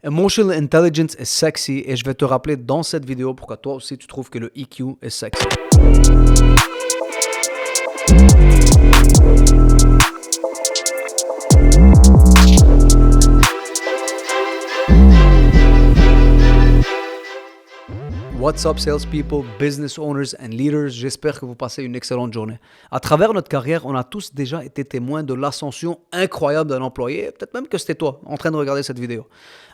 Emotional intelligence est sexy et je vais te rappeler dans cette vidéo pourquoi toi aussi tu trouves que le EQ est sexy. What's up salespeople, business owners and leaders, j'espère que vous passez une excellente journée. À travers notre carrière, on a tous déjà été témoins de l'ascension incroyable d'un employé, peut-être même que c'était toi en train de regarder cette vidéo.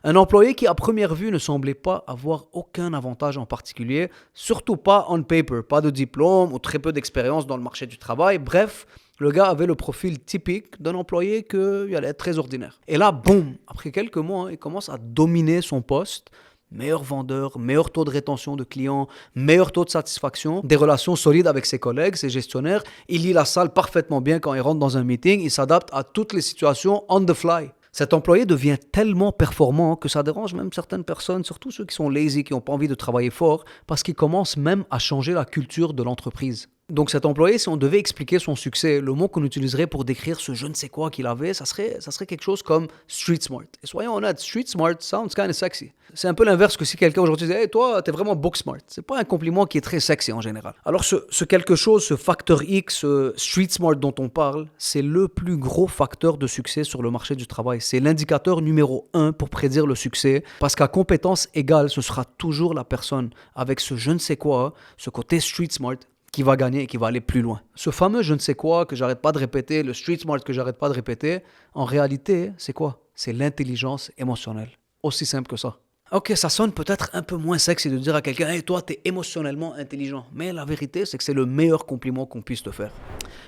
Un employé qui à première vue ne semblait pas avoir aucun avantage en particulier, surtout pas on paper, pas de diplôme ou très peu d'expérience dans le marché du travail, bref... Le gars avait le profil typique d'un employé qui allait être très ordinaire. Et là, boum, après quelques mois, il commence à dominer son poste. Meilleur vendeur, meilleur taux de rétention de clients, meilleur taux de satisfaction, des relations solides avec ses collègues, ses gestionnaires. Il lit la salle parfaitement bien quand il rentre dans un meeting. Il s'adapte à toutes les situations on the fly. Cet employé devient tellement performant que ça dérange même certaines personnes, surtout ceux qui sont lazy, qui n'ont pas envie de travailler fort, parce qu'il commence même à changer la culture de l'entreprise. Donc cet employé, si on devait expliquer son succès, le mot qu'on utiliserait pour décrire ce je ne sais quoi qu'il avait, ça serait quelque chose comme street smart. Et soyons honnêtes, street smart sounds kind of sexy. C'est un peu l'inverse que si quelqu'un aujourd'hui disait « Hey, toi, t'es vraiment book smart ». C'est pas un compliment qui est très sexy en général. Alors ce quelque chose, ce facteur X, ce street smart dont on parle, c'est le plus gros facteur de succès sur le marché du travail. C'est l'indicateur numéro 1 pour prédire le succès, parce qu'à compétence égale, ce sera toujours la personne avec ce je ne sais quoi, ce côté street smart, qui va gagner et qui va aller plus loin. Ce fameux je ne sais quoi que j'arrête pas de répéter, le street smart que j'arrête pas de répéter, en réalité, c'est quoi? C'est l'intelligence émotionnelle. Aussi simple que ça. Ok, ça sonne peut-être un peu moins sexy de dire à quelqu'un « Hey, toi, t'es émotionnellement intelligent ». Mais la vérité, c'est que c'est le meilleur compliment qu'on puisse te faire.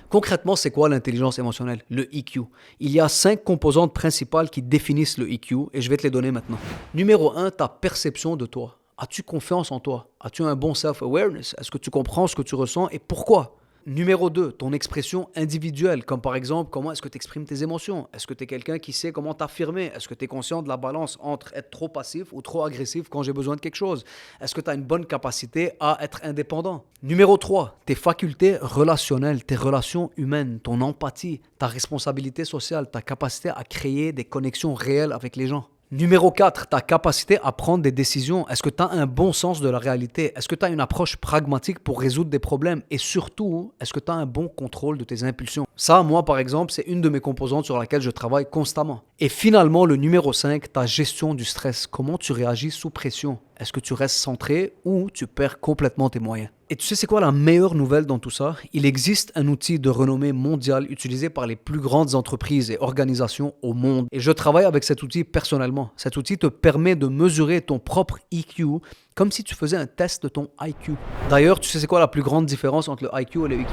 Concrètement, c'est quoi l'intelligence émotionnelle? Le EQ. Il y a 5 composantes principales qui définissent le EQ et je vais te les donner maintenant. Numéro 1, ta perception de toi. As-tu confiance en toi? As-tu un bon self-awareness? Est-ce que tu comprends ce que tu ressens et pourquoi? Numéro 2, ton expression individuelle, comme par exemple, comment est-ce que tu exprimes tes émotions? Est-ce que tu es quelqu'un qui sait comment t'affirmer? Est-ce que tu es conscient de la balance entre être trop passif ou trop agressif quand j'ai besoin de quelque chose? Est-ce que tu as une bonne capacité à être indépendant? Numéro 3, tes facultés relationnelles, tes relations humaines, ton empathie, ta responsabilité sociale, ta capacité à créer des connexions réelles avec les gens. Numéro 4, ta capacité à prendre des décisions. Est-ce que tu as un bon sens de la réalité? Est-ce que tu as une approche pragmatique pour résoudre des problèmes? Et surtout, est-ce que tu as un bon contrôle de tes impulsions? Ça, moi, par exemple, c'est une de mes composantes sur laquelle je travaille constamment. Et finalement, le numéro 5, ta gestion du stress. Comment tu réagis sous pression? Est-ce que tu restes centré ou tu perds complètement tes moyens? Et tu sais c'est quoi la meilleure nouvelle dans tout ça? Il existe un outil de renommée mondiale utilisé par les plus grandes entreprises et organisations au monde. Et je travaille avec cet outil personnellement. Cet outil te permet de mesurer ton propre EQ comme si tu faisais un test de ton IQ. D'ailleurs, tu sais c'est quoi la plus grande différence entre le IQ et le EQ?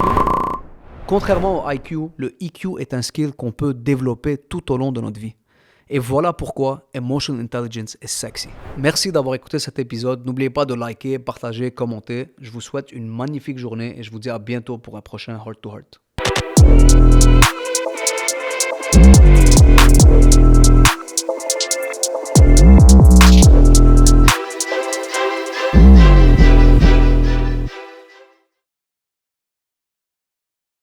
Contrairement au IQ, le EQ est un skill qu'on peut développer tout au long de notre vie. Et voilà pourquoi Emotional Intelligence est sexy. Merci d'avoir écouté cet épisode. N'oubliez pas de liker, partager, commenter. Je vous souhaite une magnifique journée et je vous dis à bientôt pour un prochain Heart to Heart.